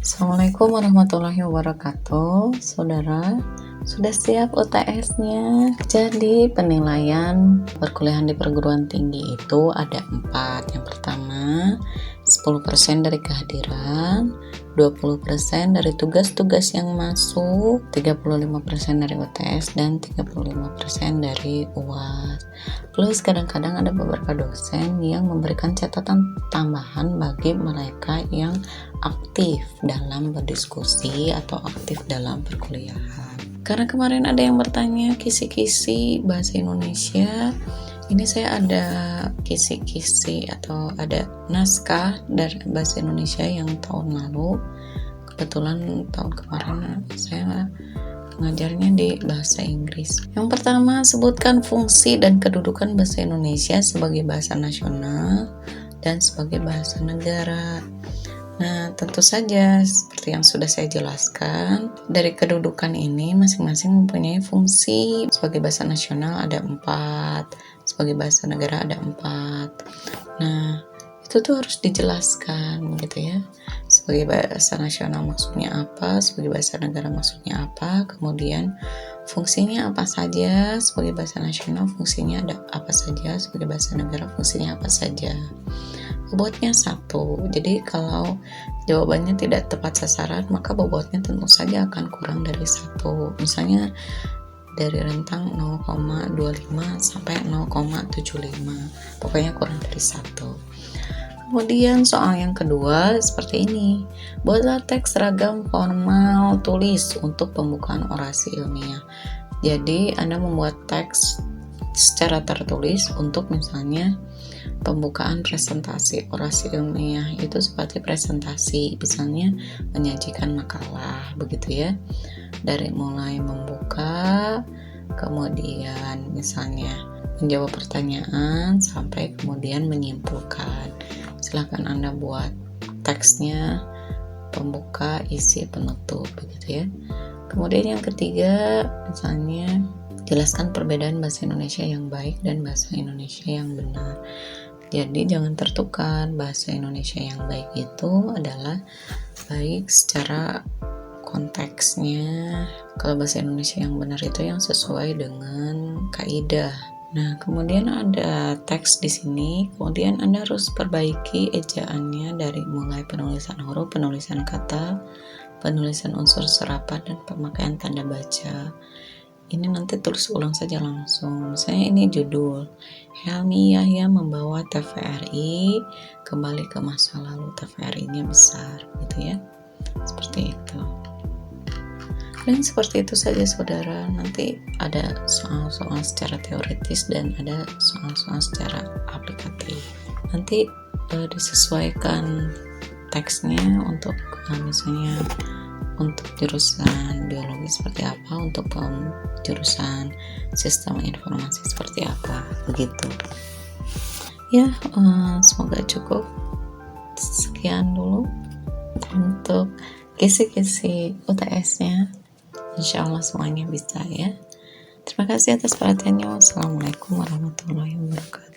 Assalamualaikum warahmatullahi wabarakatuh. Saudara, sudah siap UTS-nya? Jadi penilaian perkuliahan di perguruan tinggi itu ada 4. Yang pertama, 10% dari kehadiran, 20% dari tugas-tugas yang masuk, 35% dari UTS, dan 35% dari UAS. Plus kadang-kadang ada beberapa dosen yang memberikan catatan tambahan bagi mereka yang aktif dalam berdiskusi atau aktif dalam perkuliahan. Karena kemarin ada yang bertanya kisi-kisi bahasa Indonesia, ini saya ada kisi-kisi atau ada naskah dari bahasa Indonesia yang tahun lalu. Kebetulan tahun kemarin saya ngajarnya di bahasa Inggris. Yang pertama, sebutkan fungsi dan kedudukan bahasa Indonesia sebagai bahasa nasional dan sebagai bahasa negara. Nah, tentu saja seperti yang sudah saya jelaskan, dari kedudukan ini masing-masing mempunyai fungsi. Sebagai bahasa nasional ada 4, sebagai bahasa negara ada 4. Nah, itu tuh harus dijelaskan gitu ya. Sebagai bahasa nasional maksudnya apa, sebagai bahasa negara maksudnya apa, kemudian fungsinya apa saja, sebagai bahasa nasional fungsinya ada apa saja, sebagai bahasa negara fungsinya apa saja. Bobotnya 1. Jadi kalau jawabannya tidak tepat sasaran, maka bobotnya tentu saja akan kurang dari 1. Misalnya dari rentang 0,25 sampai 0,75. Pokoknya kurang dari 1. Kemudian soal yang kedua seperti ini. Buatlah teks seragam formal tulis untuk pembukaan orasi ilmiah. Jadi Anda membuat teks secara tertulis untuk misalnya pembukaan presentasi orasi ilmiah, itu seperti presentasi, misalnya menyajikan makalah begitu ya, dari mulai membuka, kemudian misalnya menjawab pertanyaan sampai kemudian menyimpulkan. Silakan Anda buat teksnya, pembuka, isi, penutup begitu ya. Kemudian yang ketiga, misalnya jelaskan perbedaan bahasa Indonesia yang baik dan bahasa Indonesia yang benar. Jadi jangan tertukar, bahasa Indonesia yang baik itu adalah baik secara konteksnya. Kalau bahasa Indonesia yang benar itu yang sesuai dengan kaidah. Nah, kemudian ada teks di sini, kemudian Anda harus perbaiki ejaannya dari mulai penulisan huruf, penulisan kata, penulisan unsur serapan, dan pemakaian tanda baca. Ini nanti tulis ulang saja langsung. Misalnya ini judul, Helmi Yahya membawa TVRI kembali ke masa lalu, TVRI-nya besar gitu ya. Seperti itu. Dan seperti itu saja saudara. Nanti ada soal-soal secara teoritis dan ada soal-soal secara aplikatif. Nanti disesuaikan teksnya untuk misalnya untuk jurusan biologi seperti apa, untuk jurusan sistem informasi seperti apa, begitu ya. Semoga cukup. Sekian dulu untuk kisi-kisi UTS-nya. Insya Allah semuanya bisa ya. Terima kasih atas perhatiannya. Wassalamualaikum warahmatullahi wabarakatuh.